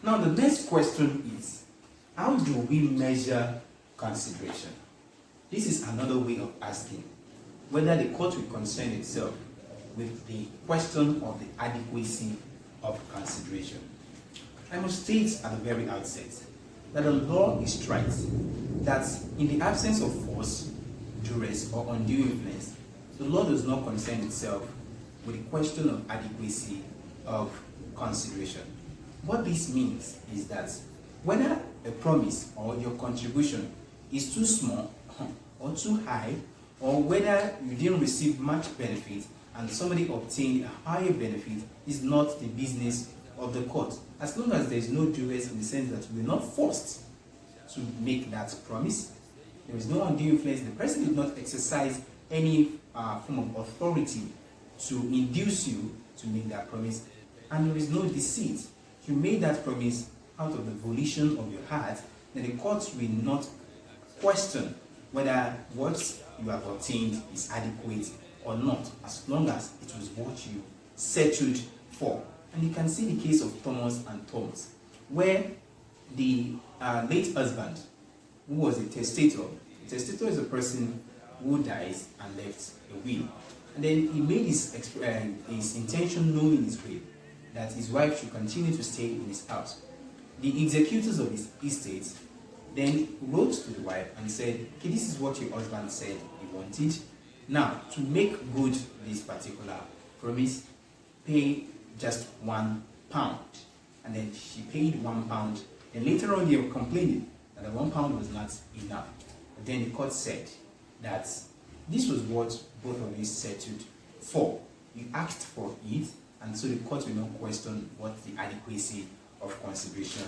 Now the next question is, how do we measure consideration? This is another way of asking whether the court will concern itself with the question of the adequacy of consideration. I must state at the very outset that the law is strict, that in the absence of force, duress, or undue influence, the law does not concern itself with the question of adequacy of consideration. What this means is that whether a promise or your contribution is too small or too high, or whether you didn't receive much benefit and somebody obtained a higher benefit, is not the business of the court. As long as there is no duress, in the sense that we're not forced to make that promise, there is no undue influence, the person did not exercise any form of authority to induce you to make that promise, and there is no deceit, you made that promise out of the volition of your heart, then the court will not question whether what you have obtained is adequate or not, as long as it was what you settled for. And you can see the case of Thomas and Thomas, where the late husband, who was a testator is a person who dies and left a will. And then he made his intention known in his will that his wife should continue to stay in his house. The executors of his estate then wrote to the wife and said, okay, this is what your husband said he wanted. Now, to make good this particular promise, pay just £1. And then she paid £1. And later on they were complaining that the £1 was not enough. But then the court said that this was what both of you settled for. You asked for it, and so the court will not question what the adequacy of consideration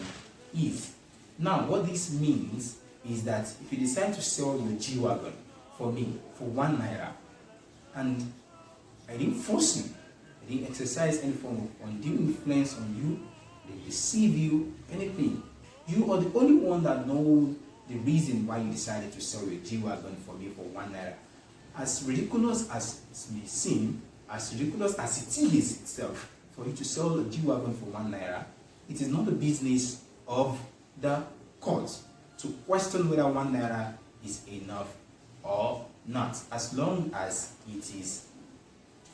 is. Now, what this means is that if you decide to sell your G-Wagon for me for ₦1, and I didn't force you, I didn't exercise any form of undue influence on you, I didn't deceive you, anything, you are the only one that knows the reason why you decided to sell your G-Wagon for me for ₦1. As ridiculous as it may seem, as ridiculous as it is itself, for you to sell a G-Wagon for ₦1, it is not the business of the court to question whether ₦1 is enough or not, as long as it is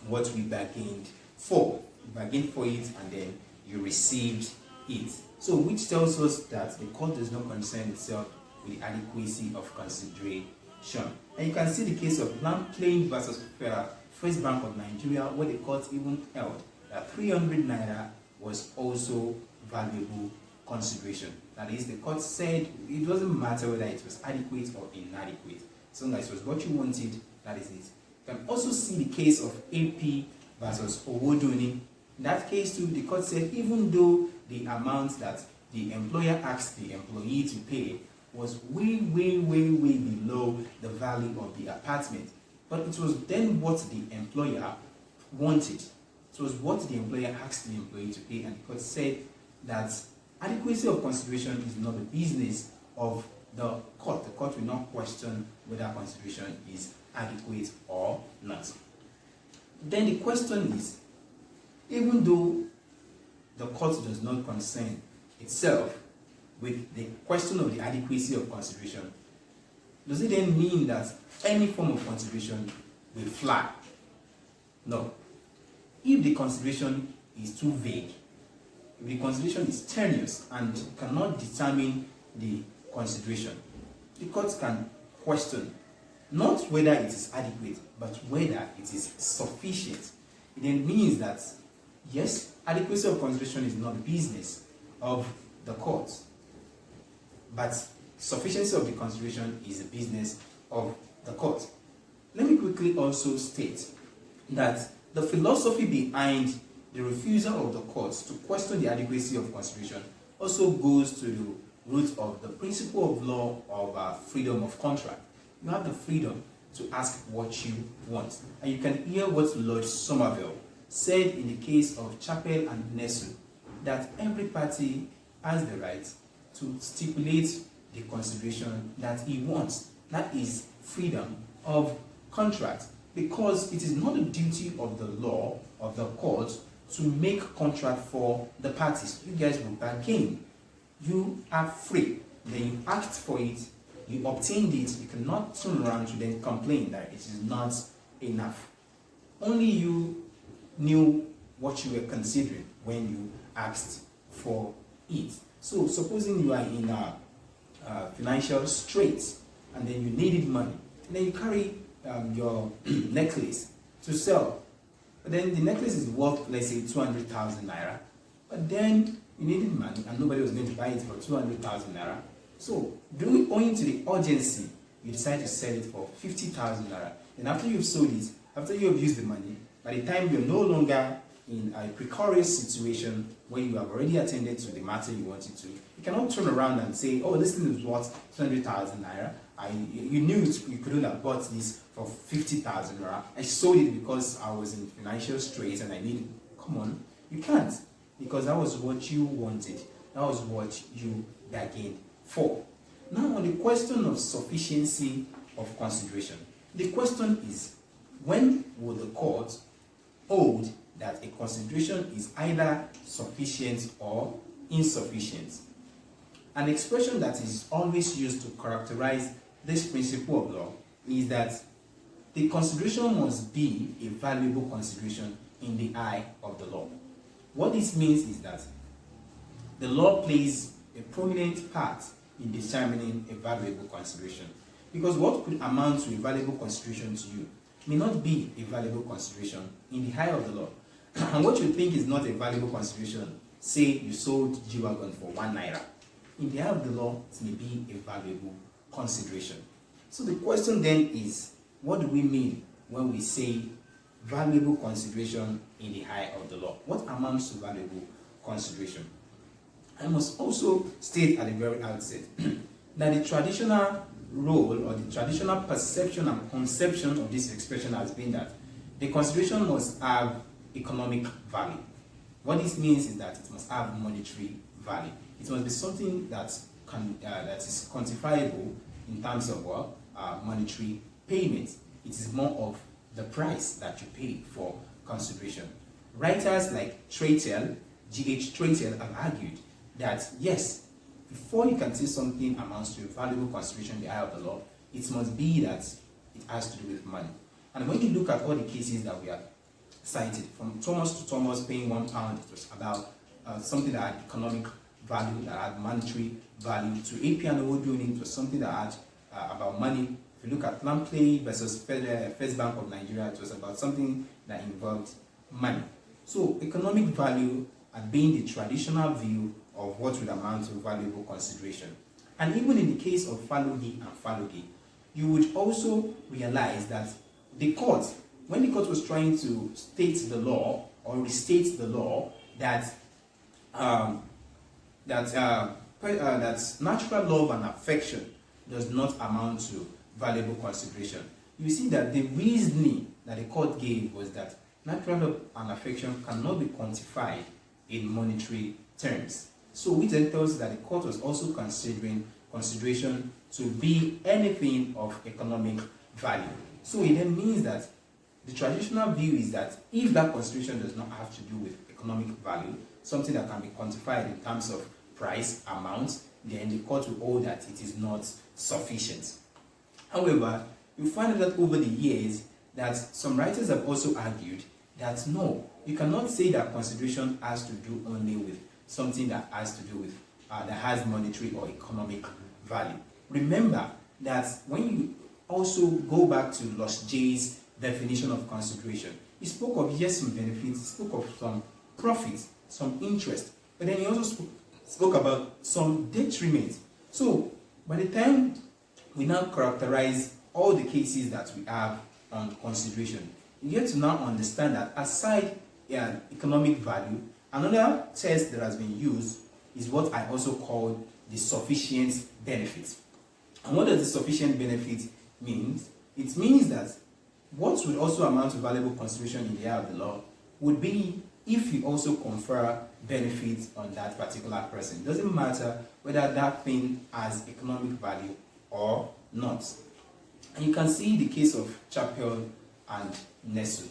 what we bargained for. You bargained for it and then you received it. So, which tells us that the court does not concern itself with the adequacy of consideration. And you can see the case of Plain versus First Bank of Nigeria, where the court even held that ₦300 was also valuable consideration. That is, the court said it doesn't matter whether it was adequate or inadequate, as long as it was what you wanted, that is it. You can also see the case of AP versus Owodoni. In that case too, the court said even though the amount that the employer asked the employee to pay was way below the value of the apartment, but it was then what the employer wanted. It was what the employer asked the employee to pay, and the court said that adequacy of consideration is not the business of the court. The court will not question whether consideration is adequate or not. Then the question is, even though the court does not concern itself with the question of the adequacy of consideration, does it then mean that any form of consideration will fly? No. If the consideration is too vague, if the consideration is tenuous and cannot determine the consideration, the court can question not whether it is adequate, but whether it is sufficient. It then means that, yes, adequacy of consideration is not the business of the court, but sufficiency of the consideration is the business of the court. Let me quickly also state that the philosophy behind the refusal of the courts to question the adequacy of consideration also goes to the root of the principle of law of freedom of contract. You have the freedom to ask what you want. And you can hear what Lord Somerville said in the case of Chappell and Nestle, that every party has the right to stipulate the consideration that he wants. That is freedom of contract, because it is not the duty of the law of the court to make contract for the parties. You guys will bargain. you are free. Then you asked for it, you obtained it, you cannot turn around to then complain that it is not enough. Only you knew what you were considering when you asked for it. So supposing you are in a financial straits and then you needed money, and then you carry your necklace to sell, but then the necklace is worth, let's say, 200,000 naira, but then you needed money and nobody was going to buy it for 200,000 naira. So, owing to the urgency, you decide to sell it for 50,000 naira. And after you've sold it, after you have used the money, by the time you're no longer in a precarious situation where you have already attended to the matter you wanted to, you cannot turn around and say, oh, this thing is worth 200,000 naira. You knew you couldn't have bought this for 50,000 naira. I sold it because I was in financial straits and I needed. Come on, you can't, because that was what you wanted. That was what you bargained for. Now, on the question of sufficiency of consideration, the question is, when will the court hold that a consideration is either sufficient or insufficient? An expression that is always used to characterize this principle of law is that the consideration must be a valuable consideration in the eye of the law. What this means is that the law plays a prominent part in determining a valuable consideration. Because what could amount to a valuable consideration to you may not be a valuable consideration in the eye of the law. And what you think is not a valuable consideration, say you sold G-Wagon for 1 naira. In the eye of the law, it may be a valuable consideration. So the question then is, what do we mean when we say valuable consideration in the eye of the law? What amounts to valuable consideration? I must also state at the very outset that the traditional role or the traditional perception and conception of this expression has been that the consideration must have economic value. What this means is that it must have monetary value. It must be something that is quantifiable in terms of monetary payment. It is more of the price that you pay for consideration. Writers like Traitel, G.H. Traitel, have argued that yes, before you can say something amounts to a valuable consideration in the eye of the law, it must be that it has to do with money. And when you look at all the cases that we have cited, from Thomas to Thomas paying £1, it was about something that had economic value, that had monetary value. To AP and Owodoyin, it was something that had about money. If you look at Lampley versus First Bank of Nigeria, it was about something that involved money. So economic value had been the traditional view of what would amount to valuable consideration. And even in the case of Falogi and Falogi, you would also realize that the court, when the court was trying to state the law or restate the law that natural love and affection does not amount to valuable consideration, you see that the reasoning that the court gave was that natural love and affection cannot be quantified in monetary terms. So which then tells us that the court was also considering consideration to be anything of economic value. So it then means that the traditional view is that if that consideration does not have to do with economic value, something that can be quantified in terms of price, amount, then the court will hold that it is not sufficient. However, you find that over the years that some writers have also argued that no, you cannot say that consideration has to do only with something that has to do with that has monetary or economic value. Remember that when you also go back to Los J's definition of consideration, he spoke of yes, some benefits, he spoke of some profits, some interest, but then he also spoke about some detriment. So by the time we now characterize all the cases that we have on consideration, you get to now understand that aside economic value, another test that has been used is what I also call the sufficient benefit. And what does the sufficient benefit mean? It means that what would also amount to valuable consideration in the eye of the law would be if you also confer benefits on that particular person. It doesn't matter whether that thing has economic value or not. And you can see the case of Chapel and Nesu.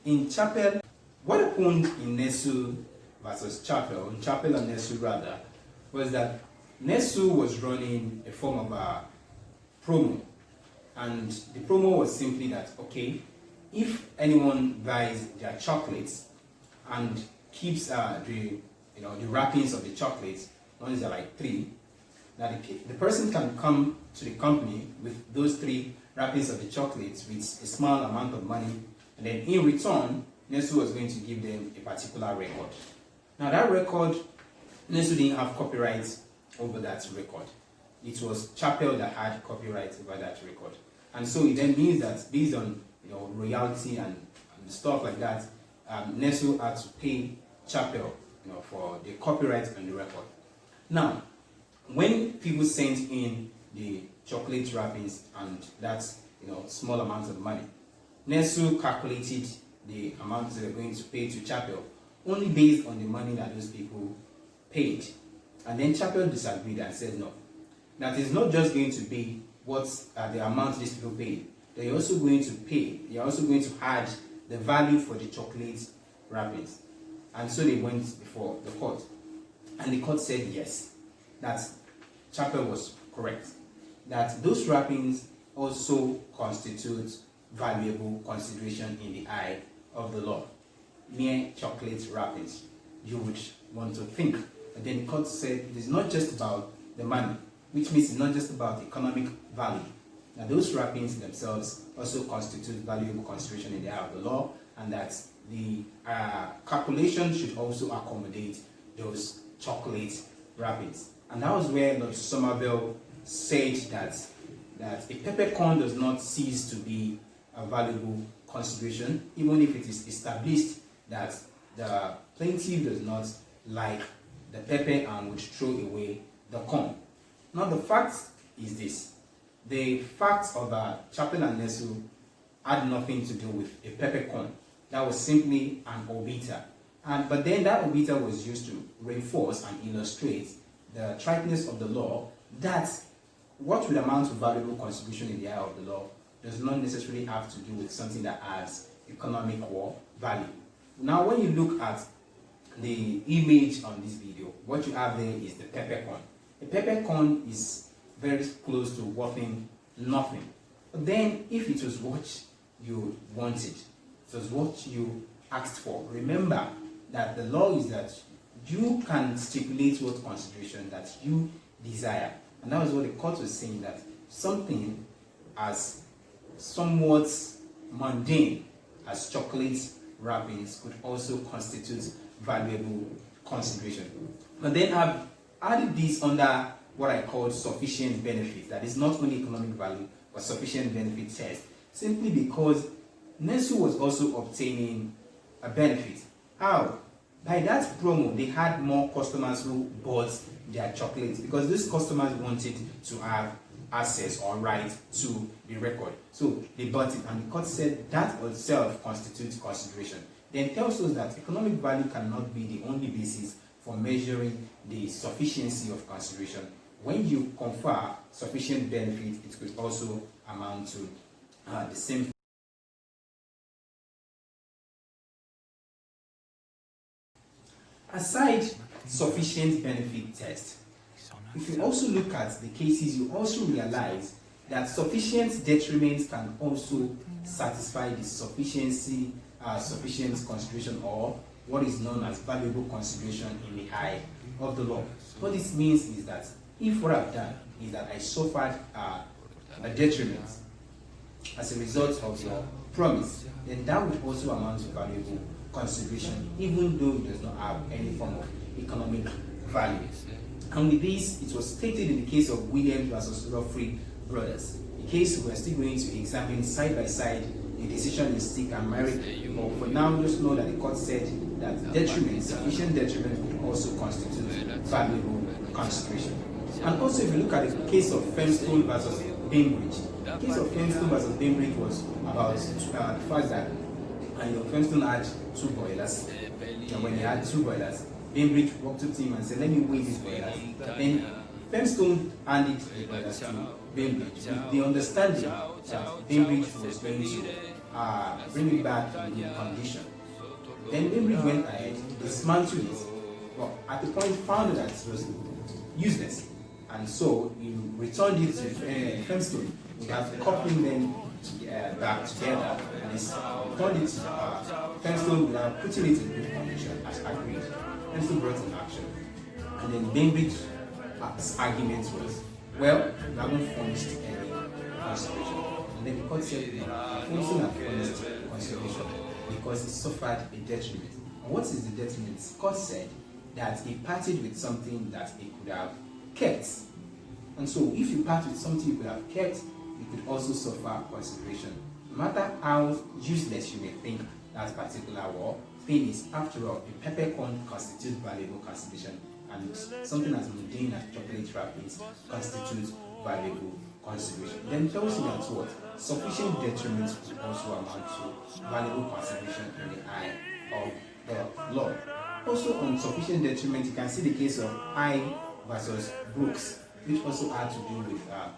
In Chapel, what happened in Nesu versus Chapel and Nesu rather, was that Nestle was running a form of a promo, and the promo was simply that, okay, if anyone buys their chocolates and keeps the wrappings of the chocolates, ones are like 3, that the person can come to the company with those 3 wrappings of the chocolates with a small amount of money, and then in return, Nestle was going to give them a particular record. Now that record, Nestle didn't have copyright over that record. It was Chapel that had copyright over that record. And so it then means that based on royalty and stuff like that, Nestle had to pay Chapel for the copyright on the record. Now, when people sent in the chocolate wrappings and that's small amounts of money, Nestle calculated the amount they were going to pay to Chapel only based on the money that those people paid. And then Chapel disagreed and said no, that is not just going to be what the amount these people paid. They're also going to add the value for the chocolate wrappings. And so they went before the court. And the court said yes, that Chapel was correct, that those wrappings also constitute valuable consideration in the eye of the law. Mere chocolate wrappings, you would want to think. But then the court said it is not just about the money, which means it's not just about economic value. Now those wrappings themselves also constitute valuable consideration in the eye of the law, and that the calculation should also accommodate those chocolate wrappings. And that was where Lord Somerville said that a peppercorn does not cease to be a valuable consideration, even if it is established that the plaintiff does not like the pepper and would throw away the corn. Now the fact is this: the fact of Chapel and Nestle had nothing to do with a peppercorn. That was simply an obiter. But then that obiter was used to reinforce and illustrate the triteness of the law, that what would amount to valuable consideration in the eye of the law does not necessarily have to do with something that adds economic or value. Now when you look at the image on this video, what you have there is the peppercorn. A peppercorn is very close to worth nothing. But then if it was what you wanted, it was what you asked for, remember that the law is that you can stipulate what consideration that you desire. And that was what the court was saying, that something as somewhat mundane as chocolate wrappings could also constitute valuable consideration. But then I've added this under what I call sufficient benefit. That is not only economic value, but sufficient benefit test. Simply because Nestle was also obtaining a benefit. How? By that promo, they had more customers who bought their chocolates, because these customers wanted to have access or right to the record. So they bought it, and the court said that itself constitutes consideration. Then tells us that economic value cannot be the only basis for measuring the sufficiency of consideration. When you confer sufficient benefit, it could also amount to the same. Aside sufficient benefit test, if you also look at the cases, you also realize that sufficient detriment can also satisfy the sufficient consideration, or what is known as valuable consideration in the eye of the law. What this means is that if what I've done is that I suffered a detriment as a result of your promise, then that would also amount to valuable consideration, even though it does not have any form of economic value. And with this, it was stated in the case of Williams versus Lawfrey Brothers, a case we are still going to examine side by side the decision in Stick and Merrick. But for now, just know that the court said that detriment, sufficient detriment, could also constitute valuable consideration. And also, if you look at the case of Femstone versus Bainbridge, the case of Femstone versus Bainbridge was about the fact that Femstone had 2 boilers, and when he had 2 boilers, Bainbridge walked up to him and said, "Let me weigh these boilers." Then Femstone handed the boilers to Bainbridge with the understanding that Bainbridge was going to bring it back in good condition. Then Bainbridge went ahead, dismantled it, but at the point found that it was useless. and so you returned it to Femstone without coupling them back together, and it's returned it to Femstone without putting it in good condition as agreed. Femstone brought an action, and then Bainbridge's argument was, well, you haven't furnished any consideration. And then the court said, Femstone had furnished consideration because it suffered a detriment. And what is the detriment? The court said that he parted with something that he could have kept. And so if you part with something you could have kept, you could also suffer consideration. No matter how useless you may think that particular thing is, after all, a peppercorn constitutes valuable consideration, and something as mundane as chocolate wrappings constitutes valuable consideration. Then tells you that what? Sufficient detriment will also amount to valuable consideration in the eye of the law. Also on sufficient detriment, you can see the case of I versus Brooks, which also had to do with a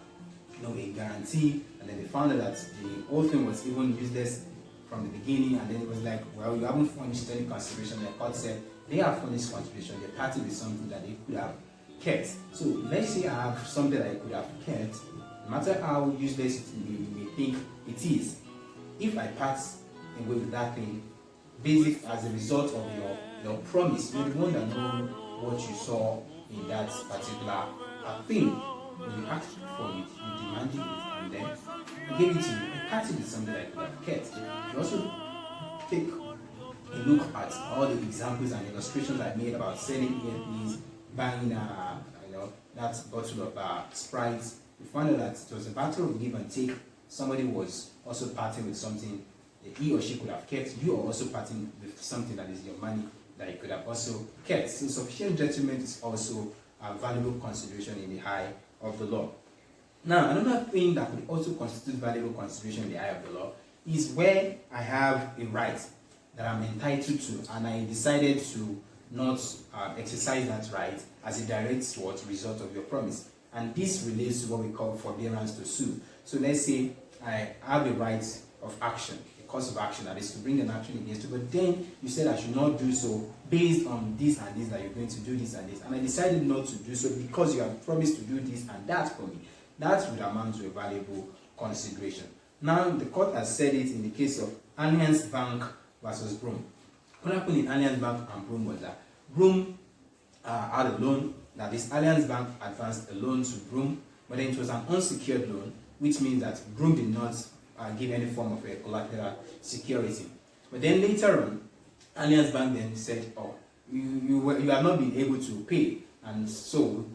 guarantee, and then they found out that the whole thing was even useless from the beginning, and then it was like, well, you haven't furnished any consideration. The court said they have furnished consideration, they parted with something that they could have kept. So let's say I have something that I could have kept, no matter how useless you may think it is, if I part away with that thing, basic as a result of your promise, you're the one that knows what you saw in that particular thing. When you asked for it, you demanded it, and then you gave it to me. I parted with something that I could have kept. You also take a look at all the examples and illustrations I made about selling earpiece, buying that bottle of Sprite. You find out that it was a battle of give and take. Somebody was also parting with something that he or she could have kept. You are also parting with something that is your money that you could have also kept. So sufficient detriment is also a valuable consideration in the eye of the law. Now, another thing that could also constitute valuable consideration in the eye of the law is where I have a right that I'm entitled to, and I decided to not exercise that right as a direct result of your promise. And this relates to what we call forbearance to sue. So let's say I have a right of action, a cause of action, that is to bring an action against you, but then you said I should not do so based on this and this, that you're going to do this and this, and I decided not to do so because you have promised to do this and that for me. That would amount to a valuable consideration. Now, the court has said it in the case of Alliance Bank versus Broom. What happened in Alliance Bank and Broom was that Broom had a loan, that this Alliance Bank advanced a loan to Broom, but then it was an unsecured loan, which means that Broom did not give any form of a collateral security. But then later on, Alliance Bank then said, oh, you have not been able to pay, and so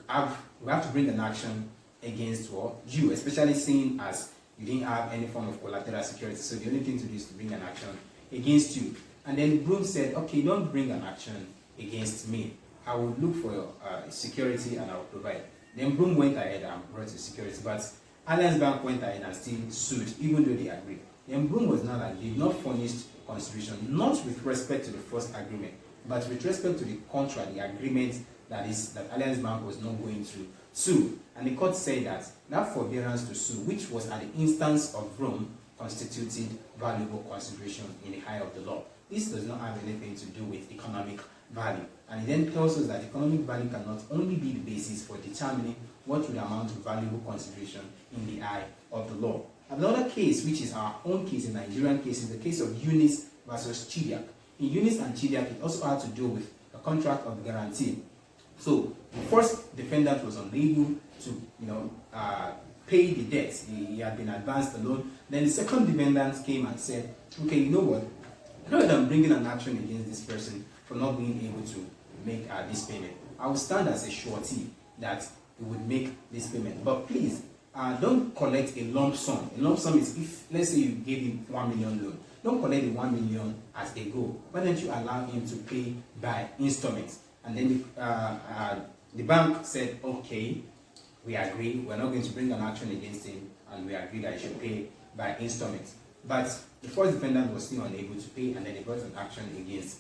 we have to bring an action against you, especially seeing as you didn't have any form of collateral security. So the only thing to do is to bring an action against you. And then Broom said, okay, don't bring an action against me. I will look for your security and I will provide. Then Broom went ahead and brought the security, but Alliance Bank went ahead and still sued, even though they agreed. Then Broom was now like, they've not furnished consideration, not with respect to the first agreement, but with respect to the contract, the agreement that Alliance Bank was not going to sue. And the court said that forbearance to sue, which was at the instance of Broom, constituted valuable consideration in the eye of the law. This does not have anything to do with economic value. And it then tells us that economic value cannot only be the basis for determining what would amount to valuable consideration in the eye of the law. Another case, which is our own case, a Nigerian case, is the case of Eunice versus Chidiak. In Eunice and Chidiak, it also had to do with a contract of guarantee. So the first defendant was unable to, pay the debt. He had been advanced the loan. Then the second defendant came and said, okay, you know what? Rather than bringing an action against this person for not being able to make this payment, I will stand as a surety that he would make this payment. But please, don't collect a lump sum. A lump sum is if, let's say you gave him 1 million loan. Don't collect the 1 million as they go. Why don't you allow him to pay by installments? And then the bank said, okay, we agree, we're not going to bring an action against him, and we agree that he should pay by installments. But the first defendant was still unable to pay, and then they brought an action against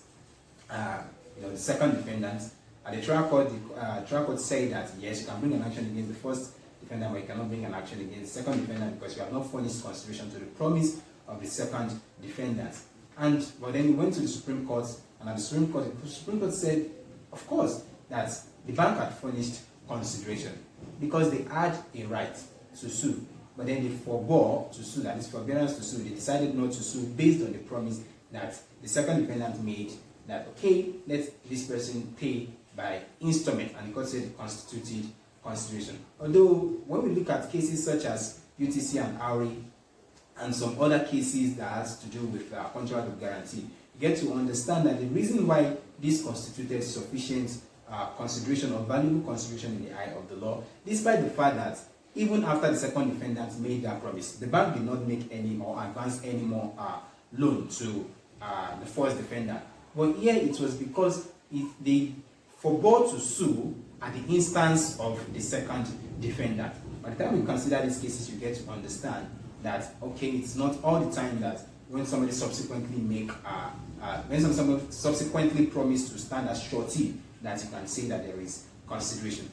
the second defendant. At the trial court said that yes, you can bring an action against the first defendant, but you cannot bring an action against the second defendant because you have not furnished consideration to the promise of the second defendant. But then he went to the Supreme Court, and at the Supreme Court said, of course, that the bank had furnished consideration. because they had a right to sue, but then they forbore to sue, that is forbearance to sue. They decided not to sue based on the promise that the second defendant made, that okay, let this person pay by installment, and the court said it constituted consideration. Although when we look at cases such as UTC and AURI and some other cases that has to do with contract of guarantee, you get to understand that the reason why this constituted sufficient consideration or valuable consideration in the eye of the law, despite the fact that even after the second defendant made that promise, the bank did not make any or advance any more loan to the first defendant. But here it was because they forbore to sue at the instance of the second defendant. By the time you consider these cases, you get to understand that okay, it's not all the time that when somebody subsequently somebody subsequently promise to stand as surety, that you can say that there is consideration.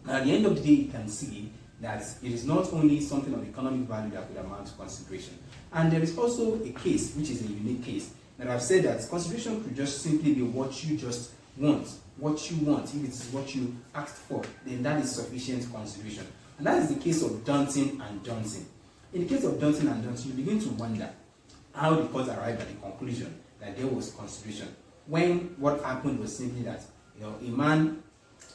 Now, at the end of the day, you can see that it is not only something of economic value that could amount to consideration. And there is also a case, which is a unique case, that I've said that consideration could just simply be what you just want. What you want, if it is what you asked for, then that is sufficient consideration. And that is the case of Dunton and Johnson. In the case of Dunton and Johnson, you begin to wonder how the court arrived at the conclusion that there was consideration, when what happened was simply that a man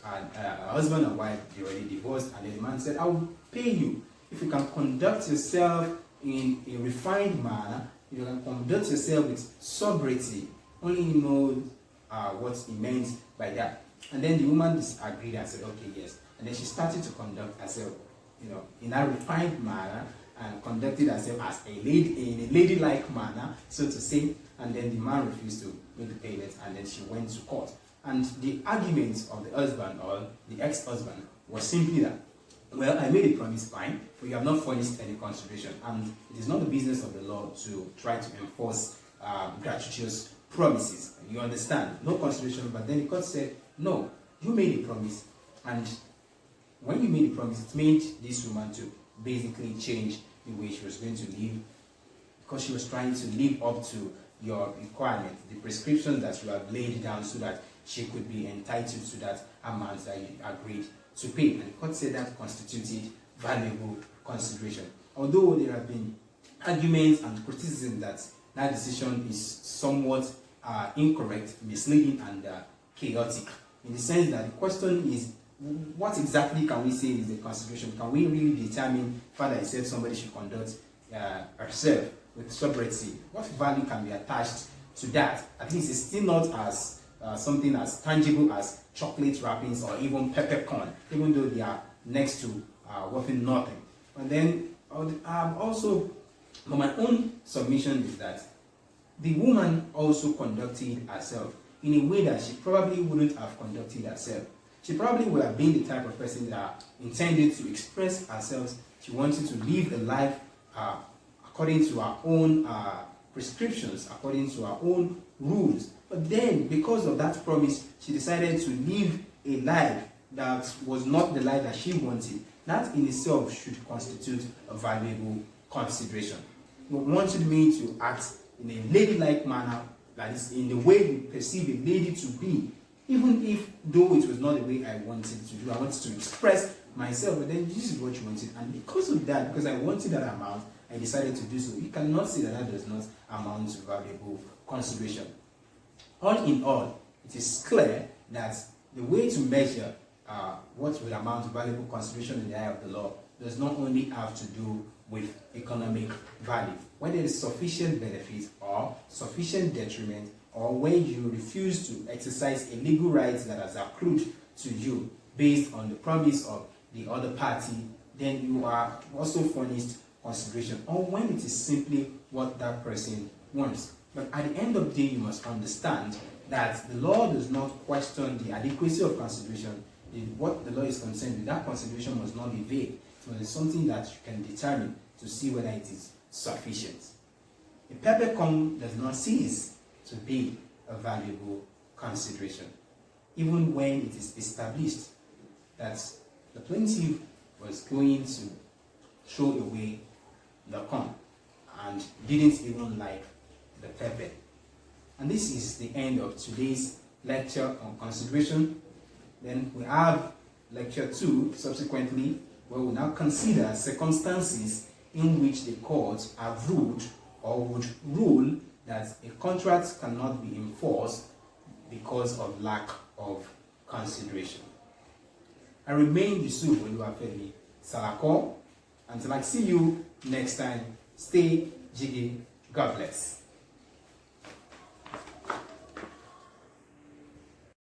and a husband and wife, they already divorced, and then the man said, I will pay you if you can conduct yourself in a refined manner, if you can conduct yourself with sobriety. Only he knows what he meant by that. And then the woman disagreed and said, okay, yes. And then she started to conduct herself, in a refined manner, and conducted herself as a lady, in a ladylike manner, so to say. And then the man refused to make the payment, and then she went to court. And the argument of the husband or the ex-husband was simply that, well, I made a promise, fine, but you have not furnished any consideration. And it is not the business of the law to try to enforce gratuitous promises. You understand? No consideration. But then the court said, no, you made a promise. And when you made a promise, it made this woman to basically change the way she was going to live, because she was trying to live up to your requirement, the prescription that you have laid down, so that she could be entitled to that amount that you agreed to pay. And the court said that constituted valuable consideration. Although there have been arguments and criticism that that decision is somewhat incorrect, misleading, and chaotic, in the sense that the question is, what exactly can we say is the consideration? Can we really determine, Father said somebody should conduct herself with sobriety? What value can be attached to that? At least it's still not as something as tangible as chocolate wrappings or even peppercorn, even though they are next to worth nothing. And then also, but my own submission is that the woman also conducted herself in a way that she probably wouldn't have conducted herself. She probably would have been the type of person that intended to express herself. She wanted to live a life according to her own prescriptions, according to her own rules. But then, because of that promise, she decided to live a life that was not the life that she wanted. That in itself should constitute a valuable consideration. You wanted me to act in a ladylike manner, that is, in the way you perceive a lady to be, even if, though it was not the way I wanted to do, I wanted to express myself, but then this is what you wanted. And because of that, because I wanted that amount, I decided to do so. You cannot say that that does not amount to valuable consideration. All in all, it is clear that the way to measure what will amount to valuable consideration in the eye of the law does not only have to do with economic value. When there is sufficient benefit or sufficient detriment, or when you refuse to exercise a legal right that has accrued to you based on the promise of the other party, then you are also furnished consideration, or when it is simply what that person wants. But at the end of the day, you must understand that the law does not question the adequacy of consideration. What the law is concerned with, that consideration must not be vague. So it's something that you can determine to see whether it is sufficient. A peppercorn does not cease to be a valuable consideration, even when it is established that the plaintiff was going to throw away the corn and didn't even like the pepper. And this is the end of today's lecture on consideration. Then we have lecture 2 subsequently, where we now consider circumstances in which the courts have ruled or would rule that a contract cannot be enforced because of lack of consideration. I remain Yusuf Oluwafemi Salako. Until I see you next time, stay jiggy. God bless.